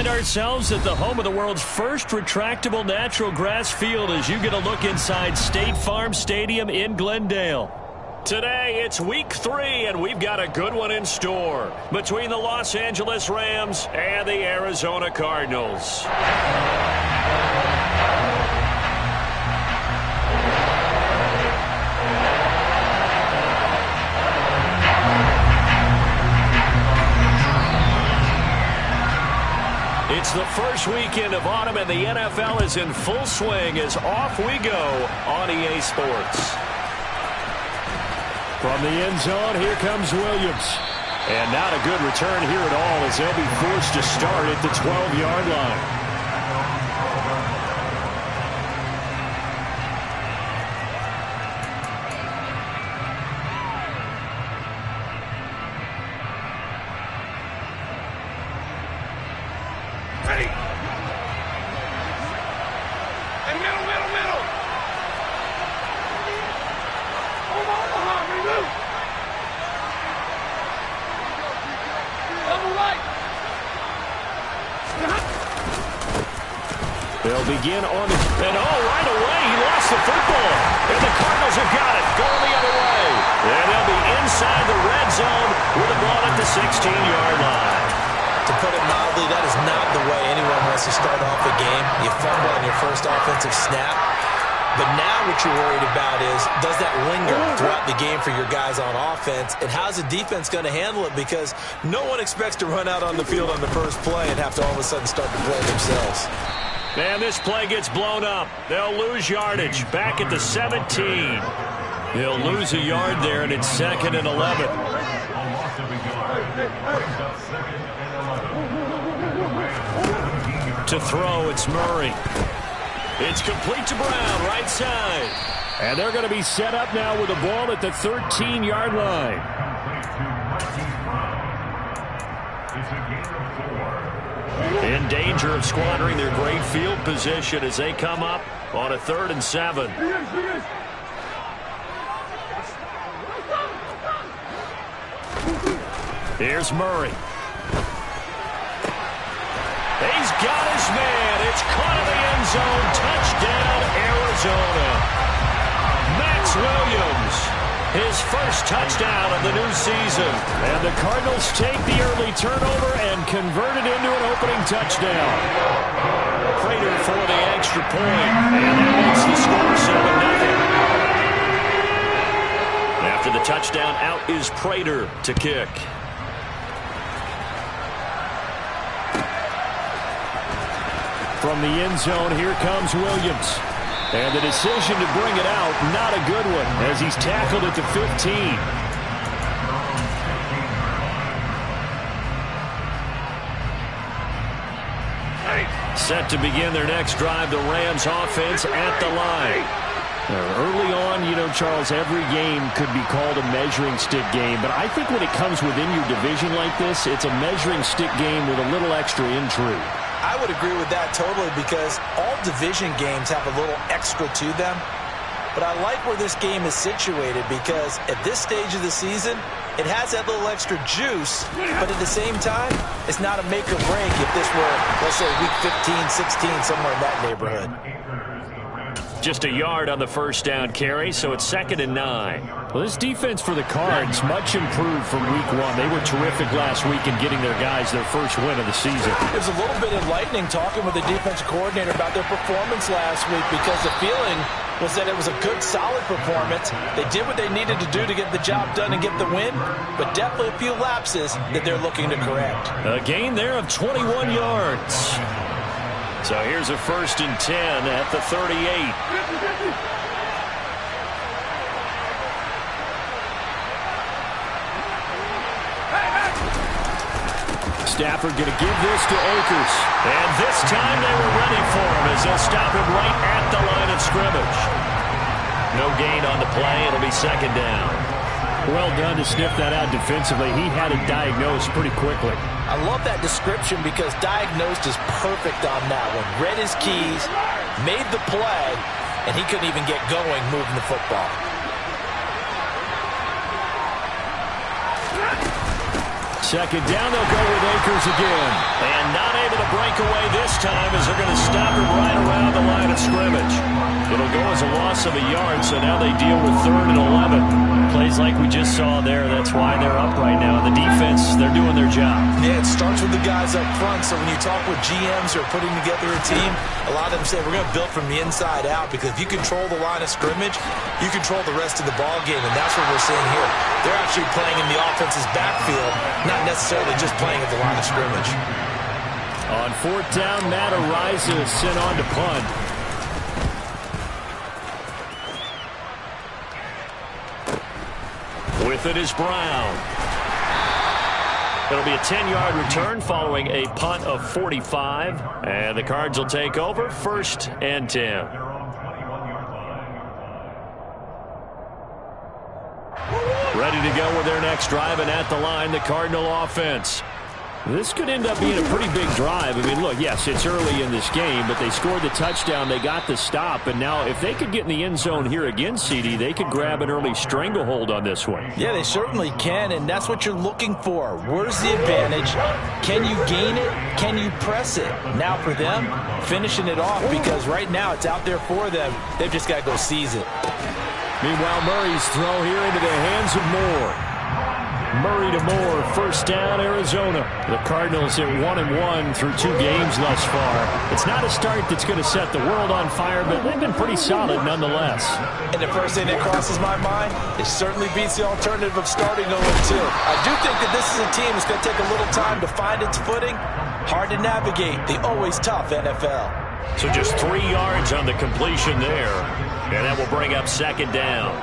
ourselves at the home of the world's first retractable natural grass field as you get a look inside State Farm Stadium in Glendale. Today, it's week 3, and we've got a good one in store between the Los Angeles Rams and the Arizona Cardinals. It's the first weekend of autumn, and the NFL is in full swing as off we go on EA Sports. From the end zone, here comes Williams. And not a good return here at all as they'll be forced to start at the 12-yard line. They'll begin on the... And right away, he lost the football. And the Cardinals have got it, going the other way. And they'll be inside the red zone with the ball at the 16-yard line. To put it mildly, that is not the way anyone wants to start off a game. You fumble on your first offensive snap. But now what you're worried about is, does that linger throughout the game for your guys on offense? And how's the defense going to handle it? Because no one expects to run out on the field on the first play and have to all of a sudden start to play themselves. And this play gets blown up. They'll lose yardage back at the 17. They'll lose a yard there, and it's 2nd and 11. To throw, it's Murray. It's complete to Brown, right side. And they're going to be set up now with a ball at the 13-yard line. In danger of squandering their great field position as they come up on a 3rd and 7. Here's Murray. He's got his man. It's caught in the end zone. Touchdown, Arizona. Max Williams, his first touchdown of the new season. And the Cardinals take the early turnover and convert it into an opening touchdown. Prater for the extra point. And that makes the score 7-0. After the touchdown, out is Prater to kick. From the end zone, here comes Williams. And the decision to bring it out, not a good one, as he's tackled at the 15. Set to begin their next drive, the Rams offense at the line. Early on, you know, Charles, every game could be called a measuring stick game. But I think when it comes within your division like this, it's a measuring stick game with a little extra intrigue. I would agree with that totally because all division games have a little extra to them. But I like where this game is situated because at this stage of the season, it has that little extra juice, but at the same time, it's not a make or break if this were, let's say, week 15, 16, somewhere in that neighborhood. Just a yard on the first down carry, so it's 2nd and 9. Well, this defense for the Cards, much improved from week 1. They were terrific last week in getting their guys their first win of the season. It was a little bit enlightening talking with the defensive coordinator about their performance last week because the feeling was that it was a good, solid performance. They did what they needed to do to get the job done and get the win, but definitely a few lapses that they're looking to correct. A gain there of 21 yards. So here's a 1st and 10 at the 38. Stafford going to give this to Akers. And this time they were ready for him as they'll stop him right at the line of scrimmage. No gain on the play. It'll be 2nd down. Well done to sniff that out defensively. He had it diagnosed pretty quickly. I love that description because diagnosed is perfect on that one. Read his keys, made the play, and he couldn't even get going moving the football. Second down, they'll go with Akers again. And not able to break away this time as they're going to stop him right around the line of scrimmage. It'll go as a loss of a yard, so now they deal with 3rd and 11. Plays like we just saw there, that's why they're up right now. The defense, they're doing their job. Yeah, it starts with the guys up front, so when you talk with GMs who are putting together a team, a lot of them say we're going to build from the inside out, because if you control the line of scrimmage, you control the rest of the ball game, and that's what we're seeing here. They're actually playing in the offense's backfield, not necessarily just playing at the line of scrimmage. On 4th down, Matt Araiza is sent on to punt. With it is Brown. It'll be a 10-yard return following a punt of 45. And the Cards will take over 1st and 10. Ready to go with their next drive, and at the line, the Cardinal offense. This could end up being a pretty big drive. I mean, look, yes, it's early in this game, but they scored the touchdown, they got the stop, and now if they could get in the end zone here again, CD, they could grab an early stranglehold on this one. Yeah, they certainly can, and that's what you're looking for. Where's the advantage? Can you gain it? Can you press it? Now for them, finishing it off, because right now it's out there for them. They've just got to go seize it. Meanwhile, Murray's throw here into the hands of Moore. Murray to Moore, 1st down, Arizona. The Cardinals at 1-1 through 2 games thus far. It's not a start that's going to set the world on fire, but they've been pretty solid nonetheless. And the first thing that crosses my mind, it certainly beats the alternative of starting 0-2. I do think that this is a team that's going to take a little time to find its footing. Hard to navigate the always tough NFL. So just 3 yards on the completion there. And that will bring up 2nd down.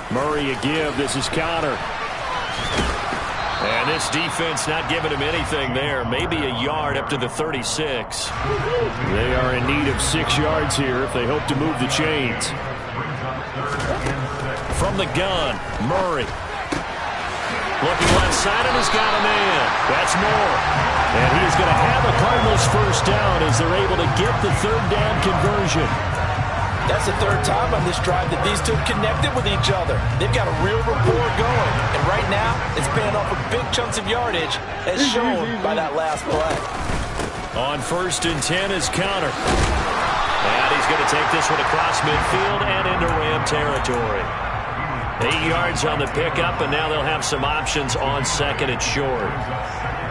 Murray a give. This is Connor. And this defense not giving him anything there. Maybe a yard up to the 36. They are in need of 6 yards here if they hope to move the chains. From the gun, Murray. Looking left side, and has got a man. That's Moore. And he's going to have a Cardinals 1st down as they're able to get the 3rd down conversion. That's the 3rd time on this drive that these two connected with each other. They've got a real rapport going. And right now, it's paying off with big chunks of yardage, as shown by that last play. On 1st and 10 is Connor. And he's going to take this one across midfield and into Ram territory. 8 yards on the pickup, and now they'll have some options on 2nd and short.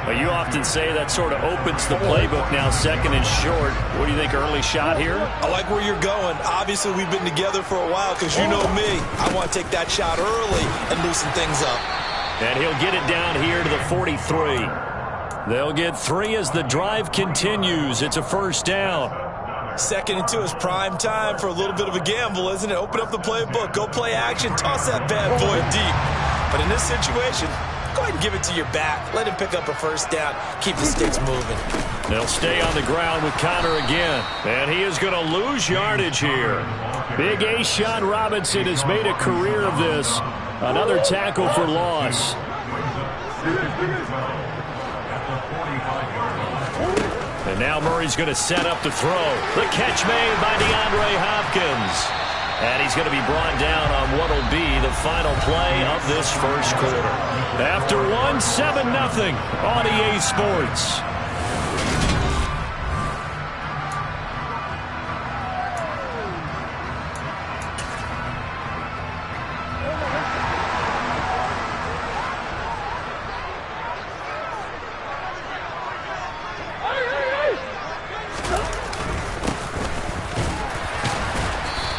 Well, you often say that sort of opens the playbook now, 2nd and short. What do you think, early shot here? I like where you're going. Obviously, we've been together for a while, because you know me. I want to take that shot early and loosen things up. And he'll get it down here to the 43. They'll get 3 as the drive continues. It's a 1st down. 2nd and 2 is prime time for a little bit of a gamble, isn't it? Open up the playbook, go play action, toss that bad boy deep. But in this situation, go ahead and give it to your back. Let him pick up a 1st down. Keep the sticks moving. They'll stay on the ground with Connor again. And he is going to lose yardage here. Big ace Sean Robinson has made a career of this. Another tackle for loss. And now Murray's going to set up to throw. The catch made by DeAndre Hopkins. And he's going to be brought down on what will be the final play of this 1st quarter. After 7-0 on EA Sports.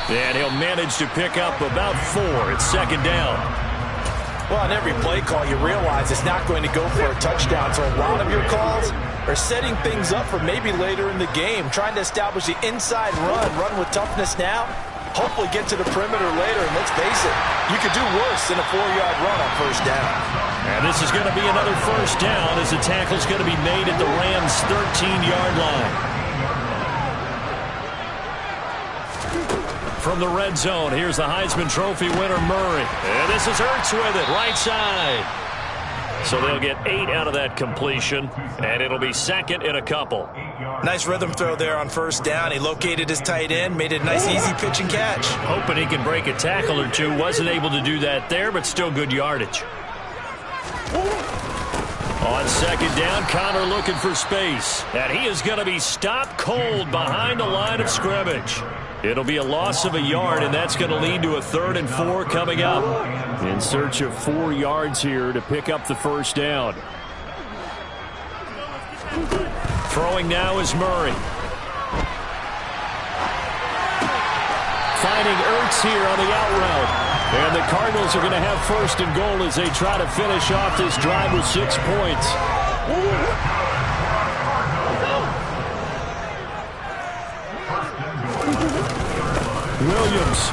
And he'll manage to pick up about 4. It's 2nd down. Well, on every play call, you realize it's not going to go for a touchdown. So a lot of your calls are setting things up for maybe later in the game, trying to establish the inside run with toughness now, hopefully get to the perimeter later. And let's face it, you could do worse than a 4-yard run on 1st down. And this is going to be another 1st down as the tackle's going to be made at the Rams' 13-yard line. From the red zone, here's the Heisman Trophy winner, Murray. And this is Ertz with it, right side. So they'll get 8 out of that completion, and it'll be second in a couple. Nice rhythm throw there on first down. He located his tight end, made it a nice, easy pitch and catch. Hoping he can break a tackle or two. Wasn't able to do that there, but still good yardage. On second down, Connor looking for space. And he is going to be stopped cold behind the line of scrimmage. It'll be a loss of a yard, and that's going to lead to a 3rd and 4 coming up. In search of 4 yards here to pick up the first down. Throwing now is Murray. Finding Ertz here on the out route. And the Cardinals are going to have 1st and goal as they try to finish off this drive with 6 points. Williams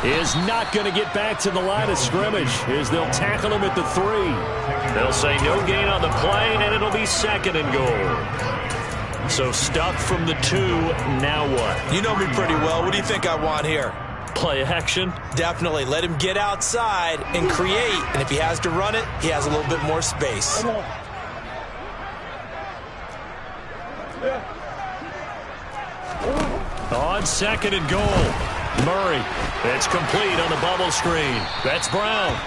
is not going to get back to the line of scrimmage as they'll tackle him at the 3. They'll say no gain on the play, and it'll be 2nd and goal. So stuffed from the 2, now what? You know me pretty well. What do you think I want here? Play action? Definitely. Let him get outside and create. And if he has to run it, he has a little bit more space. On 2nd and goal. Murray. It's complete on the bubble screen. That's Brown.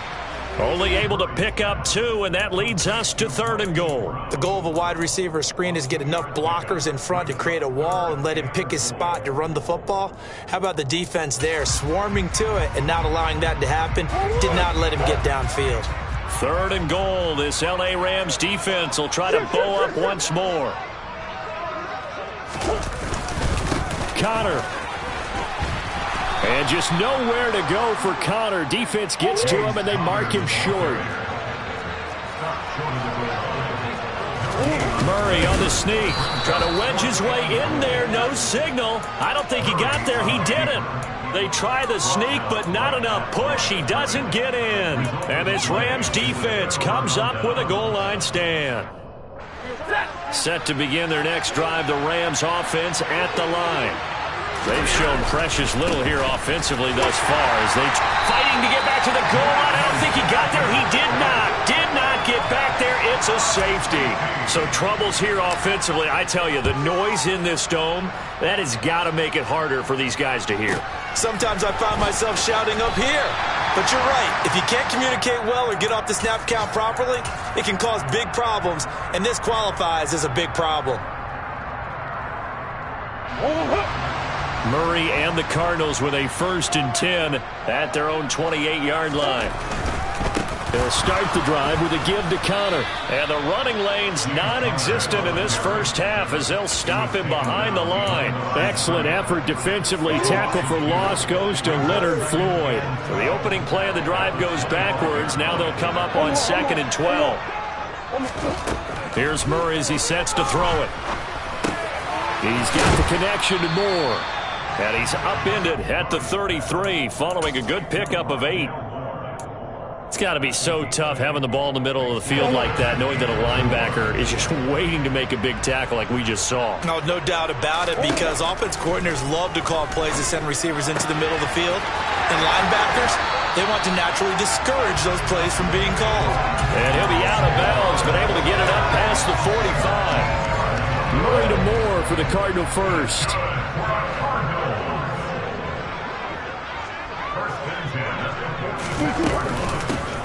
Only able to pick up 2, and that leads us to 3rd and goal. The goal of a wide receiver screen is get enough blockers in front to create a wall and let him pick his spot to run the football. How about the defense there, swarming to it and not allowing that to happen? Did not let him get downfield. 3rd and goal. This L.A. Rams defense will try to bow up once more. Connor. And just nowhere to go for Connor. Defense gets to him, and they mark him short. Murray on the sneak. Trying to wedge his way in there. No signal. I don't think he got there. He didn't. They try the sneak, but not enough push. He doesn't get in. And this Rams defense comes up with a goal line stand. Set to begin their next drive, the Rams offense at the line. They've shown precious little here offensively thus far as they fighting to get back to the goal line. I don't think he got there. He did not get back there. It's a safety. So troubles here offensively. I tell you, the noise in this dome, that has got to make it harder for these guys to hear. Sometimes I find myself shouting up here. But you're right. If you can't communicate well or get off the snap count properly, it can cause big problems, and this qualifies as a big problem. Murray and the Cardinals with a 1st and 10 at their own 28-yard line. They'll start the drive with a give to Connor. And the running lane's non-existent in this first half as they'll stop him behind the line. Excellent effort defensively. Tackle for loss goes to Leonard Floyd. So the opening play of the drive goes backwards. Now they'll come up on 2nd and 12. Here's Murray as he sets to throw it. He's got the connection to Moore. And he's upended at the 33 following a good pickup of 8. It's got to be so tough having the ball in the middle of the field like that, knowing that a linebacker is just waiting to make a big tackle like we just saw. No doubt about it, because offense coordinators love to call plays to send receivers into the middle of the field. And linebackers, they want to naturally discourage those plays from being called. And he'll be out of bounds, but able to get it up past the 45. Murray to Moore for the Cardinal first.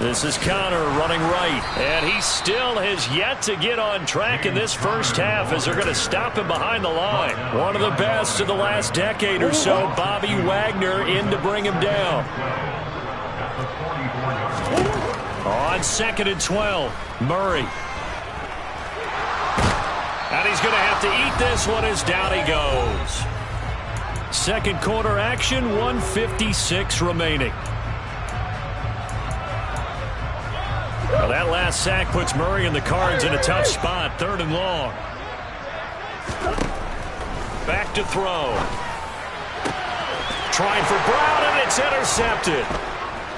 This is Connor running right, and he still has yet to get on track in this first half as they're going to stop him behind the line. One of the best of the last decade or so, Bobby Wagner in to bring him down. On 2nd and 12, Murray. And he's going to have to eat this one as down he goes. Second quarter action, 1:56 remaining. Well, that last sack puts Murray and the Cards in a tough spot. 3rd and long. Back to throw. Trying for Brown, and it's intercepted.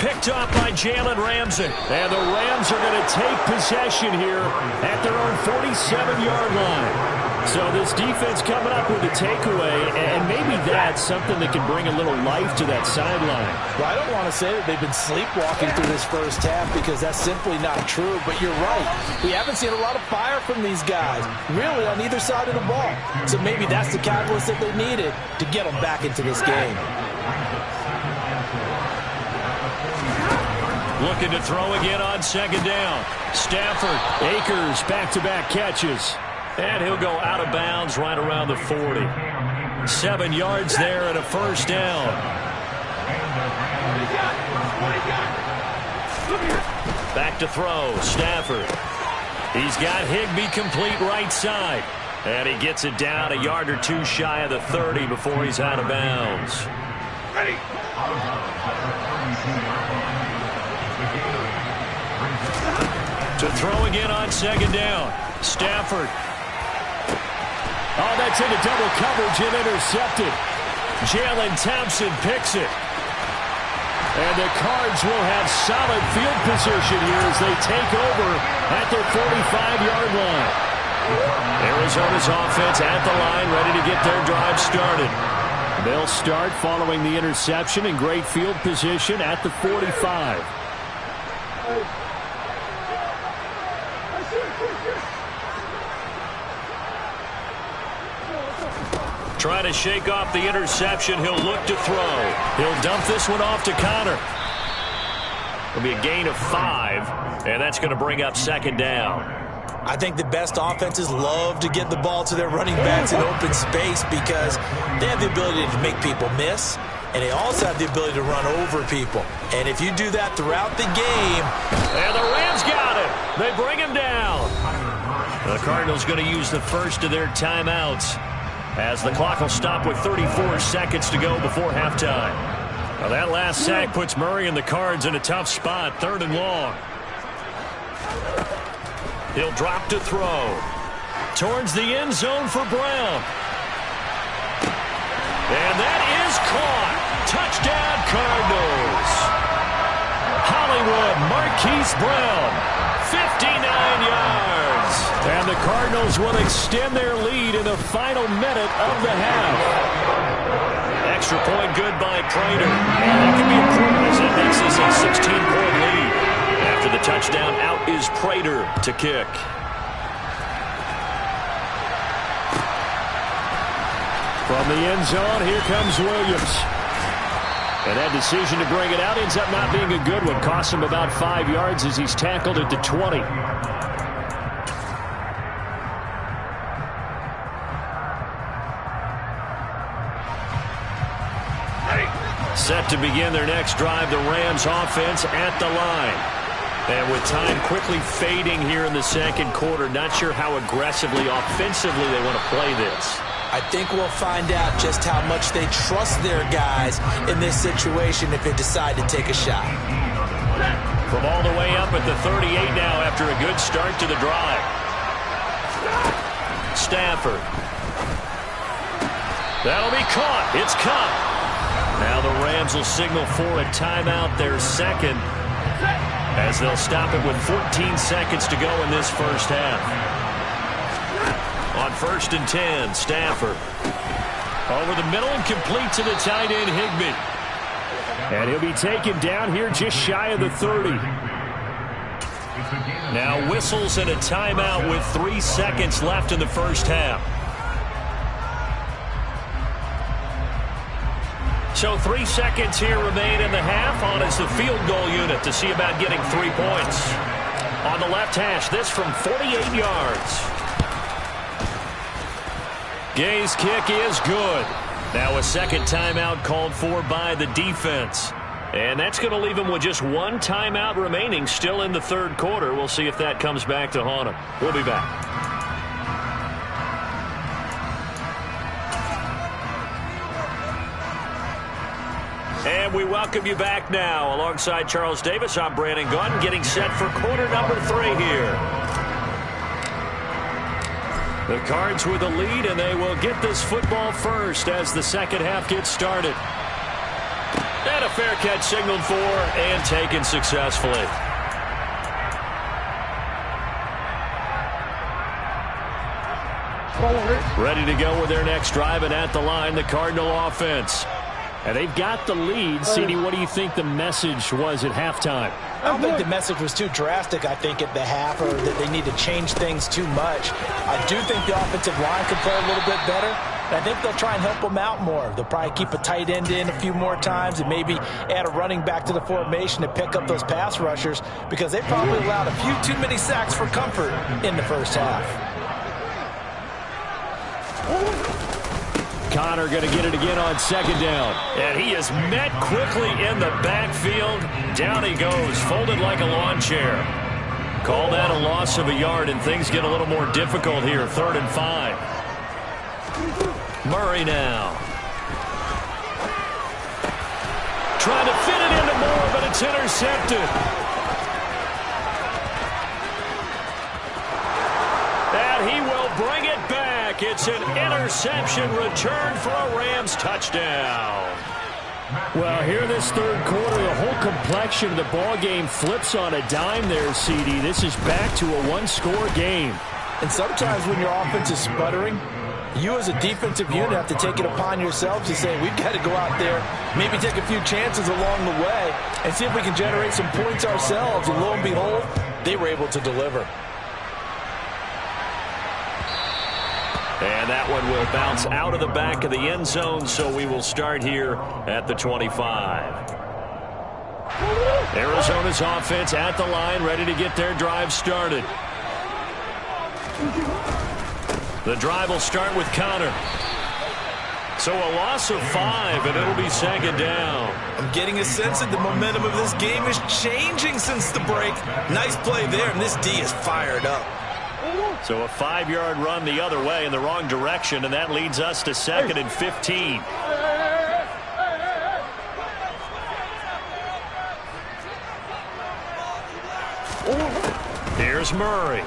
Picked up by Jalen Ramsey. And the Rams are going to take possession here at their own 47-yard line. So this defense coming up with a takeaway, and maybe that's something that can bring a little life to that sideline. Well, I don't want to say that they've been sleepwalking through this first half because that's simply not true, but you're right. We haven't seen a lot of fire from these guys, really, on either side of the ball. So maybe that's the catalyst that they needed to get them back into this game. Looking to throw again on second down. Stafford, Akers, back-to-back catches. And he'll go out of bounds right around the 40. 7 yards there and a first down. Back to throw, Stafford. He's got Higbee complete right side. And he gets it down a yard or two shy of the 30 before he's out of bounds. Ready. To throw again on second down. Stafford. Oh, that's into double coverage and intercepted. Jalen Thompson picks it. And the Cards will have solid field position here as they take over at their 45-yard line. Arizona's offense at the line, ready to get their drive started. They'll start following the interception in great field position at the 45. Trying to shake off the interception. He'll look to throw. He'll dump this one off to Connor. It'll be a gain of 5, and that's going to bring up second down. I think the best offenses love to get the ball to their running backs in open space because they have the ability to make people miss, and they also have the ability to run over people. And if you do that throughout the game... And the Rams got him. They bring him down. The Cardinals going to use the first of their timeouts, as the clock will stop with 34 seconds to go before halftime. Now that last sack puts Murray and the Cards in a tough spot, 3rd and long. He'll drop to throw. Towards the end zone for Brown. And that is caught. Touchdown, Cardinals. Hollywood Marquise Brown, 59 yards. And the Cardinals will extend their lead in the final minute of the half. Extra point good by Prater. And that can be important as it makes this a 16-point lead. After the touchdown, out is Prater to kick. From the end zone, here comes Williams. And that decision to bring it out ends up not being a good one. Costs him about 5 yards as he's tackled at the 20. Set to begin their next drive, the Rams offense at the line. And with time quickly fading here in the second quarter, not sure how aggressively, offensively they want to play this. I think we'll find out just how much they trust their guys in this situation if they decide to take a shot. From all the way up at the 38 now after a good start to the drive. Stafford. That'll be caught. It's caught. Now the Rams will signal for a timeout, their second, as they'll stop it with 14 seconds to go in this first half. On 1st and 10, Stafford. Over the middle and complete to the tight end, Higbee. And he'll be taken down here just shy of the 30. Now whistles and a timeout with 3 seconds left in the first half. So 3 seconds here remain in the half. On is the field goal unit to see about getting 3 points. On the left hash, this from 48 yards. Gay's kick is good. Now a second timeout called for by the defense. And that's going to leave him with just 1 timeout remaining still in the third quarter. We'll see if that comes back to haunt him. We'll be back. And we welcome you back now. Alongside Charles Davis, I'm Brandon Gunn, getting set for quarter number 3 here. The Cards with a lead, and they will get this football first as the second half gets started. And a fair catch signaled for and taken successfully. Ready to go with their next drive, and at the line, the Cardinal offense. And they've got the lead. CD, what do you think the message was at halftime? I don't think the message was too drastic, I think, at the half, or that they need to change things too much. I do think the offensive line could play a little bit better. And I think they'll try and help them out more. They'll probably keep a tight end in a few more times and maybe add a running back to the formation to pick up those pass rushers, because they probably allowed a few too many sacks for comfort in the first half. Connor going to get it again on second down. And he is met quickly in the backfield. Down he goes, folded like a lawn chair. Call that a loss of a yard, and things get a little more difficult here. 3rd and 5. Murray now. Trying to fit it into Moore, but it's intercepted. And he will bring it back. It's an interception return for a Rams touchdown. Well, here this third quarter, the whole complexion of the ball game flips on a dime there, CD. This is back to a one-score game. And sometimes when your offense is sputtering, you as a defensive unit have to take it upon yourselves to say, we've got to go out there, maybe take a few chances along the way, and see if we can generate some points ourselves. And lo and behold, they were able to deliver. And that one will bounce out of the back of the end zone, so we will start here at the 25. Arizona's offense at the line, ready to get their drive started. The drive will start with Connor. So a loss of 5, and it'll be second down. I'm getting a sense that the momentum of this game is changing since the break. Nice play there, and this D is fired up. So a 5-yard run the other way in the wrong direction, and that leads us to 2nd and 15. Here's Murray.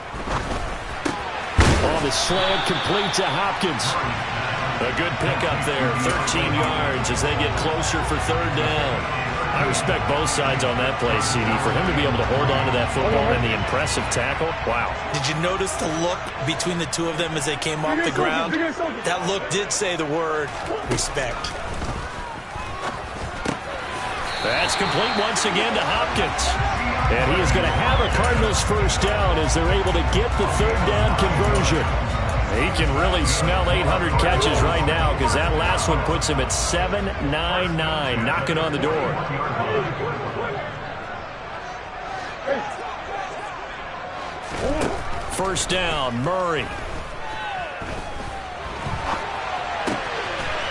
On the slant, complete to Hopkins. A good pickup there, 13 yards as they get closer for 3rd down. I respect both sides on that play, CD. For him to be able to hold on to that football and the impressive tackle, wow. Did you notice the look between the two of them as they came off the ground? That look did say the word respect. That's complete once again to Hopkins. And he is going to have a Cardinals first down as they're able to get the 3rd down conversion. He can really smell 800 catches right now, because that last one puts him at 799, knocking on the door. First down, Murray.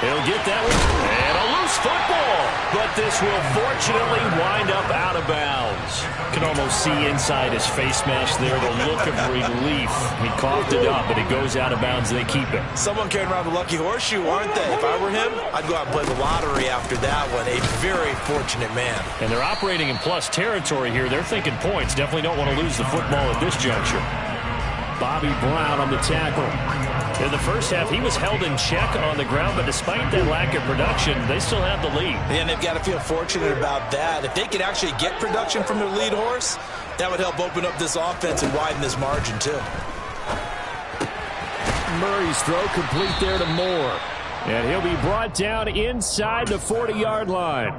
He'll get that one. And a loose football. But this will fortunately wind up out of bounds. Can almost see inside his face mask there the look of relief. He coughed it up, but it goes out of bounds, and they keep it. Someone carrying around the lucky horseshoe, aren't they? If I were him, I'd go out and play the lottery after that one. A very fortunate man. And they're operating in plus territory here. They're thinking points. Definitely don't want to lose the football at this juncture. Bobby Brown on the tackle. In the first half, he was held in check on the ground, but despite that lack of production, they still have the lead. And they've got to feel fortunate about that. If they could actually get production from their lead horse, that would help open up this offense and widen this margin, too. Murray's throw complete there to Moore. And he'll be brought down inside the 40-yard line.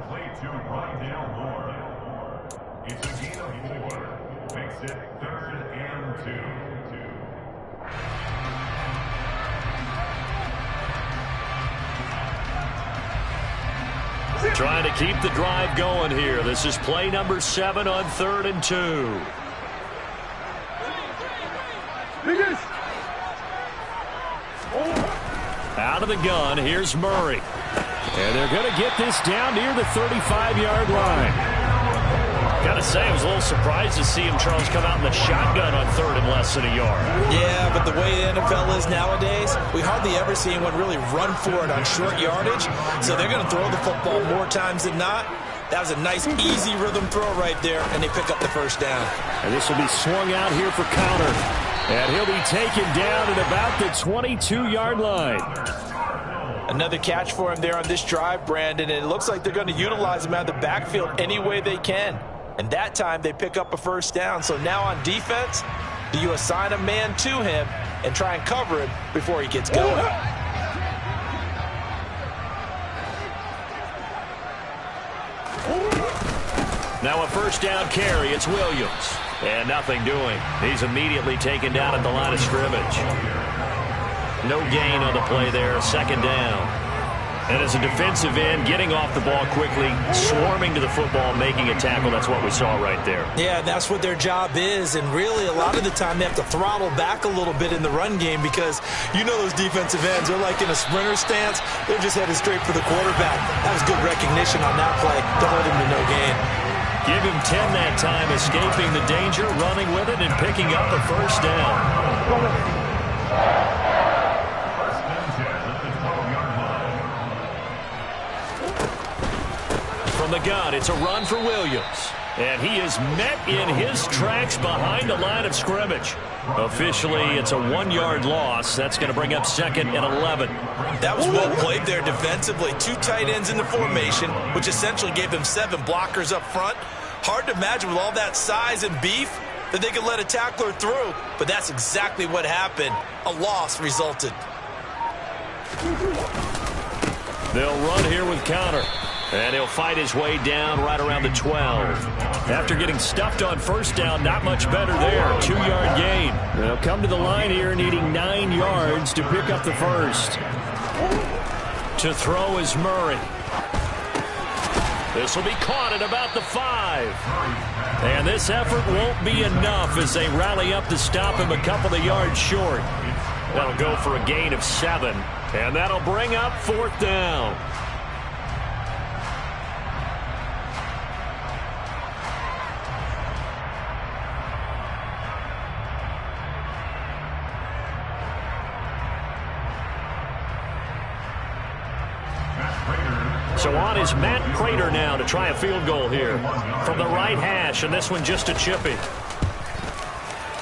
Trying to keep the drive going here. This is play number 7 on 3rd and 2. Out of the gun, here's Murray. And they're going to get this down near the 35-yard line. Got to say, I was a little surprised to see him, Charles, come out in the shotgun on 3rd and less than a yard. Yeah, but the way the NFL is nowadays, we hardly ever see anyone really run for it on short yardage. So they're going to throw the football more times than not. That was a nice, easy rhythm throw right there, and they pick up the first down. And this will be swung out here for Connor. And he'll be taken down at about the 22-yard line. Another catch for him there on this drive, Brandon, and it looks like they're going to utilize him out of the backfield any way they can. And that time they pick up a first down. So now on defense, do you assign a man to him, and try and cover him before he gets going. Now a first down carry. It's Williams. And nothing doing. He's immediately taken down at the line of scrimmage. No gain on the play there. Second down. And as a defensive end, getting off the ball quickly, swarming to the football, making a tackle. That's what we saw right there. Yeah, that's what their job is. And really, a lot of the time, they have to throttle back a little bit in the run game because you know those defensive ends, they're like in a sprinter stance. They're just headed straight for the quarterback. That was good recognition on that play to hold him to no gain. Give him 10 that time, escaping the danger, running with it, and picking up a first down. From the gun, it's a run for Williams. And he is met in his tracks behind the line of scrimmage. Officially, it's a 1-yard loss. That's going to bring up second and 11. That was well played there defensively. 2 tight ends in the formation, which essentially gave them 7 blockers up front. Hard to imagine with all that size and beef that they could let a tackler through. But that's exactly what happened. A loss resulted. They'll run here with counter. And he'll fight his way down right around the 12. After getting stuffed on first down, not much better there. 2-yard gain. They'll come to the line here needing 9 yards to pick up the first. To throw is Murray. This will be caught at about the 5. And this effort won't be enough as they rally up to stop him a couple of yards short. That'll go for a gain of 7. And that'll bring up 4th down. So on is Matt Prater now to try a field goal here from the right hash, and this one just a chippy.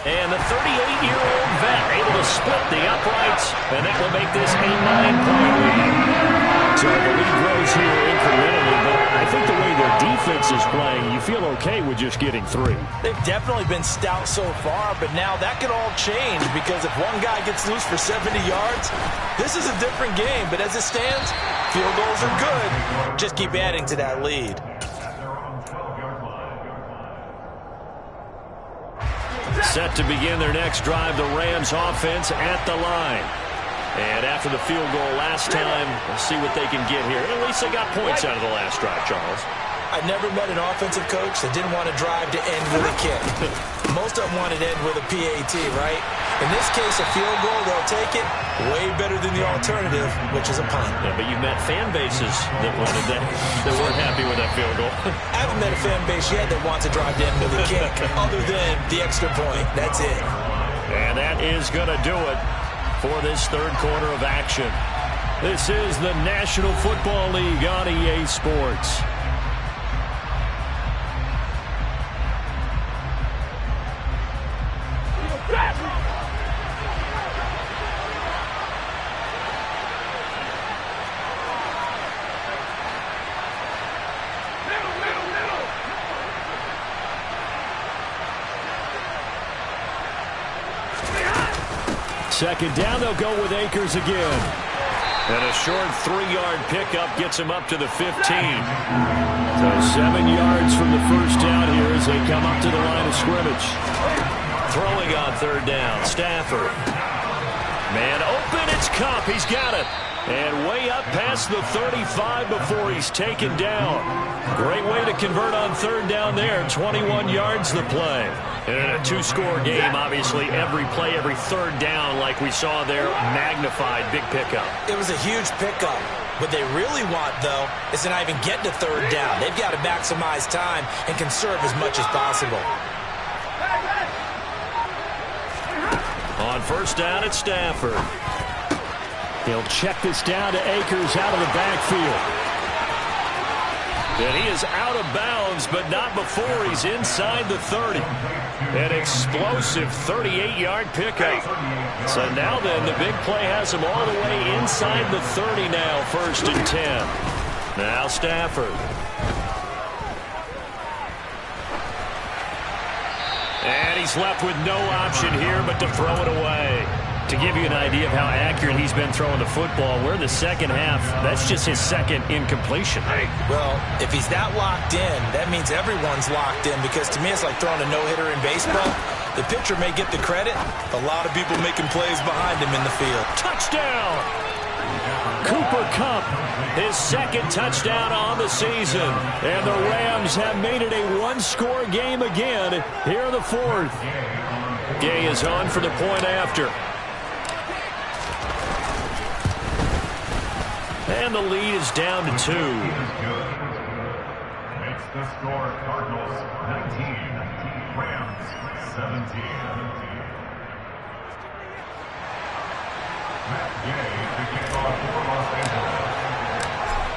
And the 38-year-old vet able to split the uprights, and that will make this a 9-point lead. So the lead grows here incrementally, but I think the way their defense is playing, you feel okay with just getting 3. They've definitely been stout so far, but now that could all change because if one guy gets loose for 70 yards, this is a different game. But as it stands, field goals are good. Just keep adding to that lead. Set to begin their next drive, the Rams offense at the line. And after the field goal last time, we'll see what they can get here. At least they got points out of the last drive, Charles. I've never met an offensive coach that didn't want to drive to end with a kick. Most of them wanted to end with a PAT, right? In this case, a field goal, they'll take it. Way better than the alternative, which is a punt. Yeah, but you've met fan bases that wanted that weren't happy with that field goal. I haven't met a fan base yet that wants to drive to end with a kick, other than the extra point. That's it. And that is going to do it for this third quarter of action. This is the National Football League on EA Sports. Second down, they'll go with Akers again. And a short 3-yard pickup gets him up to the 15. So 7 yards from the first down here as they come up to the line of scrimmage. Throwing on third down, Stafford. Man open, it's Kupp. He's got it. And way up past the 35 before he's taken down. Great way to convert on third down there. 21 yards the play. And in a 2-score game, obviously, every play, every third down, like we saw there, magnified, big pickup. It was a huge pickup. What they really want, though, is to not even get to third down. They've got to maximize time and conserve as much as possible. On first down, it's Stafford. He'll check this down to Akers out of the backfield. And he is out of bounds, but not before he's inside the 30. An explosive 38-yard pickup. So now then, the big play has him all the way inside the 30 now, first and 10. Now Stafford. And he's left with no option here but to throw it away. To give you an idea of how accurate he's been throwing the football, we're in the second half. That's just his second incompletion rate. Well, if he's that locked in, that means everyone's locked in, because to me it's like throwing a no-hitter in baseball. The pitcher may get the credit, a lot of people making plays behind him in the field. Touchdown! Cooper Kupp, his second touchdown on the season. And the Rams have made it a one-score game again here in the fourth. Gay is on for the point after. And the lead is down to 2. Makes the score Cardinals 19, Rams 17.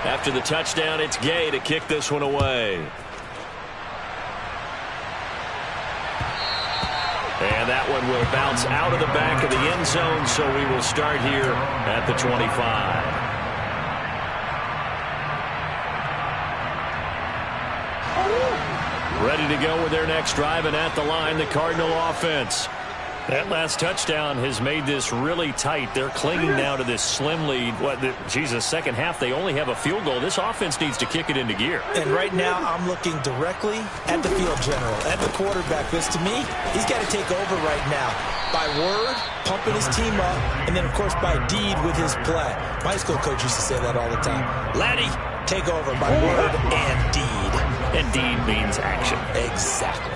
After the touchdown, it's Gay to kick this one away. And that one will bounce out of the back of the end zone, so we will start here at the 25. Ready to go with their next drive, and at the line, the Cardinal offense. That last touchdown has made this really tight. They're clinging now to this slim lead. Second half, they only have a field goal. This offense needs to kick it into gear. And right now, I'm looking directly at the field general, at the quarterback. Because to me, he's got to take over right now. By word, pumping his team up, and then, of course, by deed with his play. My high school coach used to say that all the time. Laddie, take over by word and deed. And deed means action. Exactly.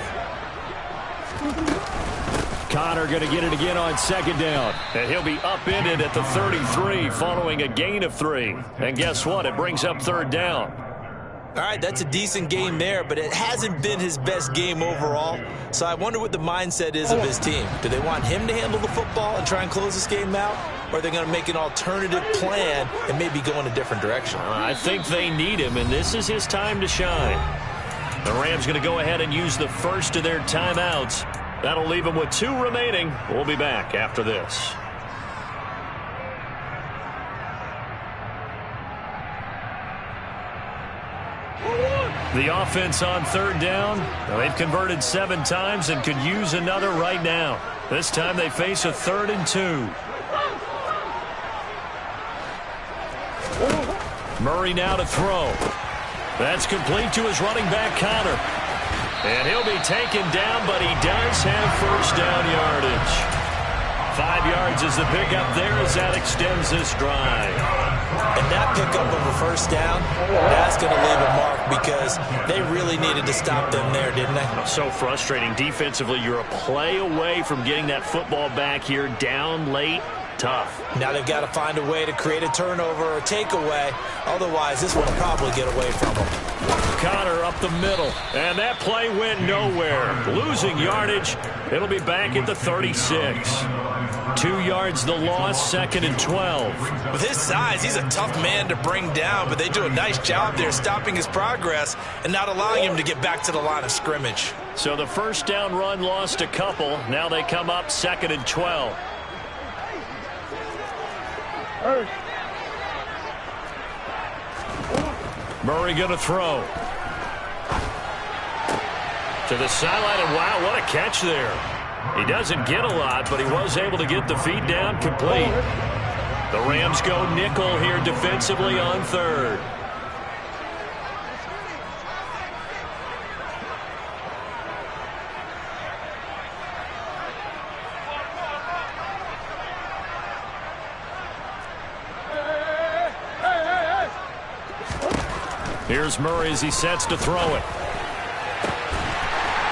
Connor going to get it again on second down. And he'll be upended at the 33 following a gain of 3. And guess what? It brings up third down. All right, that's a decent game there, but it hasn't been his best game overall. So I wonder what the mindset is of his team. Do they want him to handle the football and try and close this game out? Or are they going to make an alternative plan and maybe go in a different direction? I think they need him, and this is his time to shine. The Rams going to go ahead and use the first of their timeouts. That'll leave them with 2 remaining. We'll be back after this. The offense on third down. They've converted 7 times and could use another right now. This time they face a 3rd and 2. Murray now to throw. That's complete to his running back, Connor. And he'll be taken down, but he does have first down yardage. 5 yards is the pickup there as that extends this drive. And that pickup of a first down, that's going to leave a mark because they really needed to stop them there, didn't they? So frustrating. Defensively, you're a play away from getting that football back here down late. Tough. Now they've got to find a way to create a turnover or a takeaway. Otherwise, this one will probably get away from them. Connor up the middle. And that play went nowhere. Losing yardage. It'll be back at the 36. 2 yards the loss, 2nd and 12. With his size, he's a tough man to bring down, but they do a nice job there stopping his progress and not allowing him to get back to the line of scrimmage. So the first down run lost a couple. Now they come up 2nd and 12. Murray going to throw. To the sideline, and wow, what a catch there. He doesn't get a lot, but he was able to get the feet down complete. The Rams go nickel here defensively on third. Here's Murray as he sets to throw it.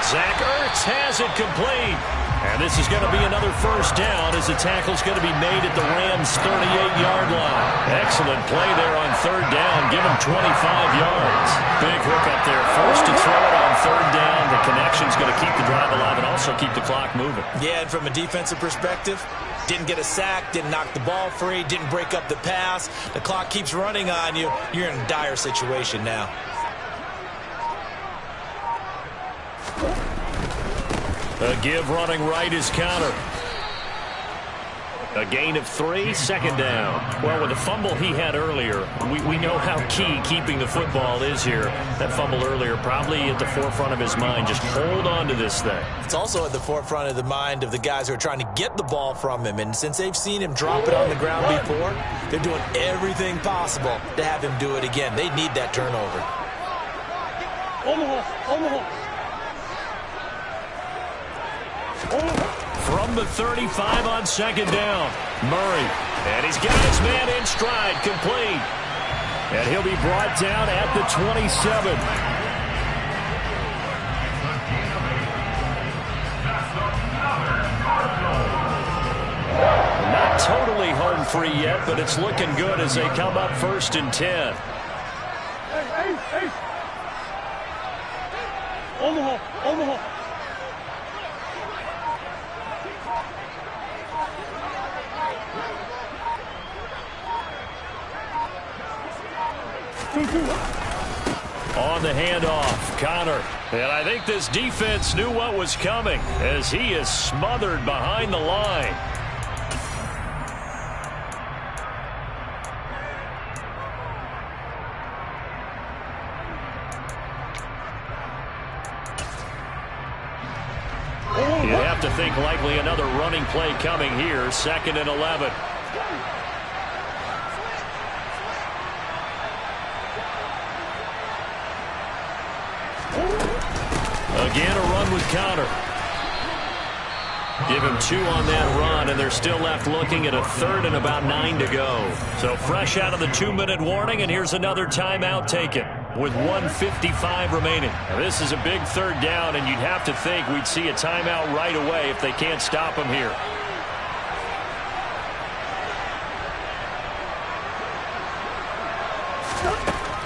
Zach Ertz has it complete. And this is going to be another first down as the tackle's going to be made at the Rams' 38-yard line. Excellent play there on third down. Give him 25 yards. Big hook up there. Forced to throw it on third down. The connection's going to keep the drive alive and also keep the clock moving. Yeah, and from a defensive perspective, didn't get a sack, didn't knock the ball free, didn't break up the pass. The clock keeps running on you. You're in a dire situation now. A give running right is Connor. A gain of 3, second down. Well, with the fumble he had earlier, we know how key keeping the football is here. That fumble earlier probably at the forefront of his mind. Just hold on to this thing. It's also at the forefront of the mind of the guys who are trying to get the ball from him. And since they've seen him drop it on the ground before, they're doing everything possible to have him do it again. They need that turnover. From the 35 on second down, Murray. And he's got his man in stride, complete. And he'll be brought down at the 27. Not totally home free yet, but it's looking good as they come up 1st and 10. Omaha. On the handoff, Connor. And I think this defense knew what was coming as he is smothered behind the line. You'd have to think likely another running play coming here, 2nd and 11. Again, a run with Connor. Give him 2 on that run, and they're still left looking at a 3rd and about 9 to go. So fresh out of the 2-minute warning, and here's another timeout taken with 1:55 remaining. Now, this is a big 3rd down, and you'd have to think we'd see a timeout right away if they can't stop him here.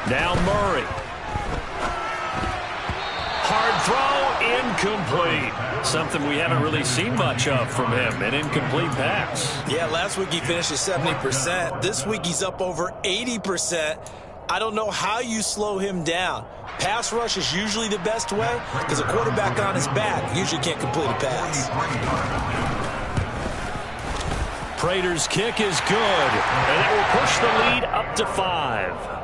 Now Murray. Hard throw, incomplete. Something we haven't really seen much of from him, an incomplete pass. Yeah, last week he finished at 70%. This week he's up over 80%. I don't know how you slow him down. Pass rush is usually the best way because a quarterback on his back usually can't complete a pass. Prater's kick is good, and it will push the lead up to 5.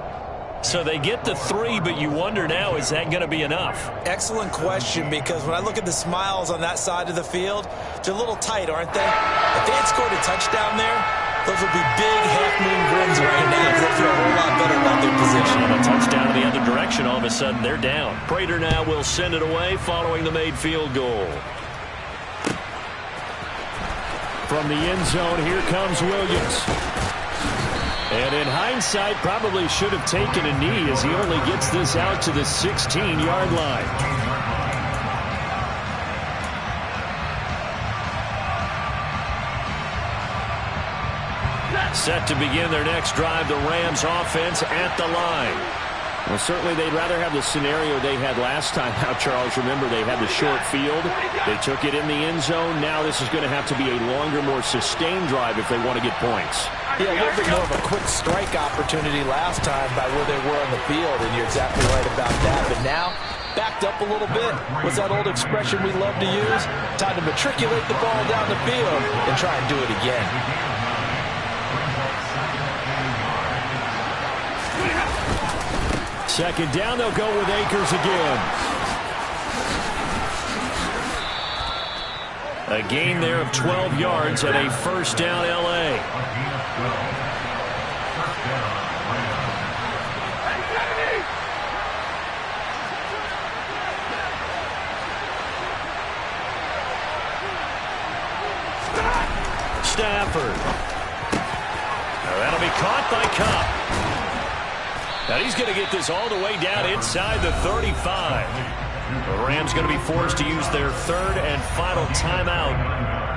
So they get the 3, but you wonder now, is that going to be enough? Excellent question, because when I look at the smiles on that side of the field, they're a little tight, aren't they? If they had scored a touchdown there, those would be big half-moon grins right now. They'll feel a whole lot better about their position. And a touchdown in the other direction, all of a sudden they're down. Prater now will send it away following the made field goal. From the end zone, here comes Williams. And in hindsight, probably should have taken a knee as he only gets this out to the 16-yard line. Set to begin their next drive, the Rams offense at the line. Well, certainly they'd rather have the scenario they had last time out, Charles. Remember, they had the short field. They took it in the end zone. Now this is going to have to be a longer, more sustained drive if they want to get points. Yeah, a little bit more of a quick strike opportunity last time by where they were on the field, and you're exactly right about that. But now, backed up a little bit. What's that old expression we love to use? Time to matriculate the ball down the field and try and do it again. Second down, they'll go with Akers again. A gain there of 12 yards and a 1st down L.A. Stafford. Now that'll be caught by Cobb. Now he's going to get this all the way down inside the 35. The Rams going to be forced to use their 3rd and final timeout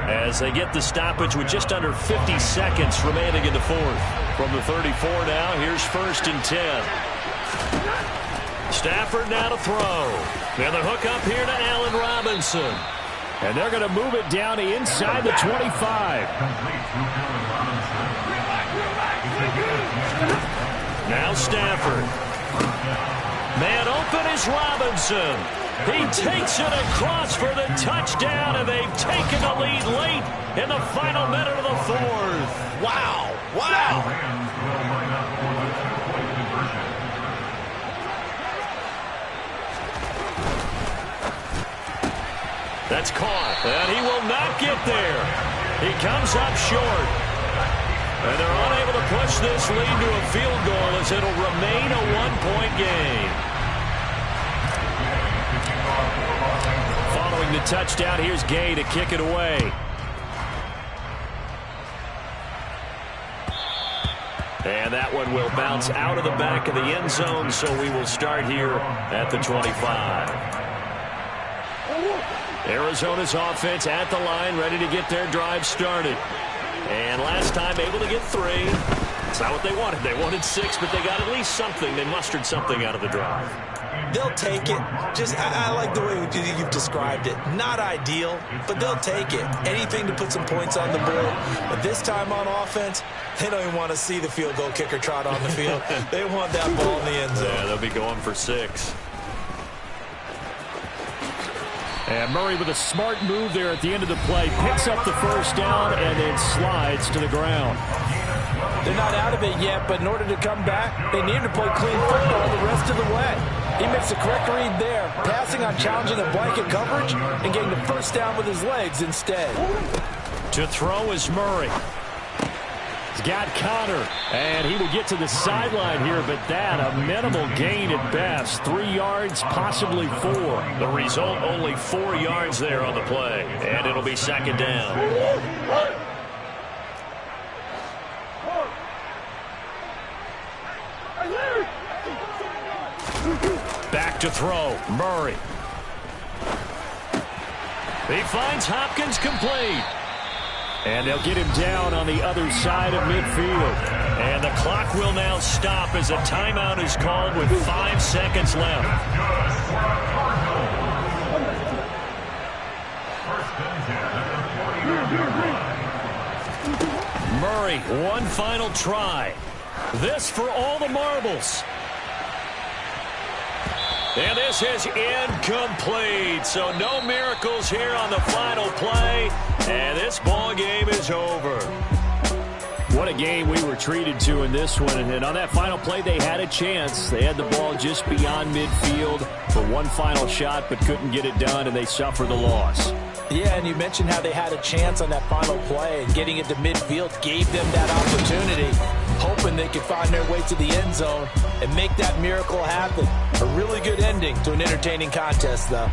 as they get the stoppage with just under 50 seconds remaining in the 4th. From the 34 now, here's 1st and 10. Stafford now to throw. And the hook up here to Allen Robinson. And they're going to move it down to inside the 25. Now Stafford. Man open is Robinson. He takes it across for the touchdown, and they've taken the lead late in the final minute of the fourth. Wow. Wow. Rams will line up for the two-point conversion. That's caught, and he will not get there. He comes up short. And they're unable to push this lead to a field goal as it'll remain a one-point game. Following the touchdown, here's Gay to kick it away. And that one will bounce out of the back of the end zone, so we will start here at the 25. Arizona's offense at the line, ready to get their drive started. And last time able to get 3. It's not what they wanted. They wanted 6, but they got at least something. They mustered something out of the drive. They'll take it. I like the way you've described it. Not ideal, but they'll take it. Anything to put some points on the board. But this time on offense, they don't even want to see the field goal kicker trot on the field. They want that ball in the end zone. Yeah, they'll be going for 6. And Murray with a smart move there at the end of the play. Picks up the first down and then slides to the ground. They're not out of it yet, but in order to come back, they need to play clean football the rest of the way. He makes the correct read there, passing on challenging the blanket coverage and getting the first down with his legs instead. To throw is Murray. He's got Connor, and he will get to the sideline here, but that a minimal gain at best. 3 yards, possibly 4. The result, only 4 yards there on the play, and it'll be second down. Back to throw, Murray. He finds Hopkins complete. And they'll get him down on the other side of midfield. And the clock will now stop as a timeout is called with 5 seconds left. Murray, one final try. This for all the marbles. And this is incomplete. So no miracles here on the final play. And this ball game is over. What a game we were treated to in this one. And on that final play, they had a chance. They had the ball just beyond midfield for one final shot, but couldn't get it done, and they suffer the loss. Yeah, and you mentioned how they had a chance on that final play, and getting it to midfield gave them that opportunity, hoping they could find their way to the end zone and make that miracle happen. A really good ending to an entertaining contest, though.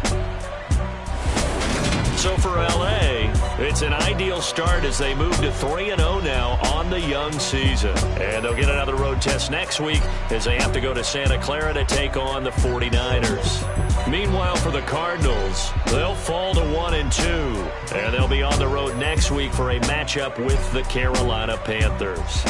So for L.A., it's an ideal start as they move to 3-0 now on the young season. And they'll get another road test next week as they have to go to Santa Clara to take on the 49ers. Meanwhile, for the Cardinals, they'll fall to 1-2. And they'll be on the road next week for a matchup with the Carolina Panthers.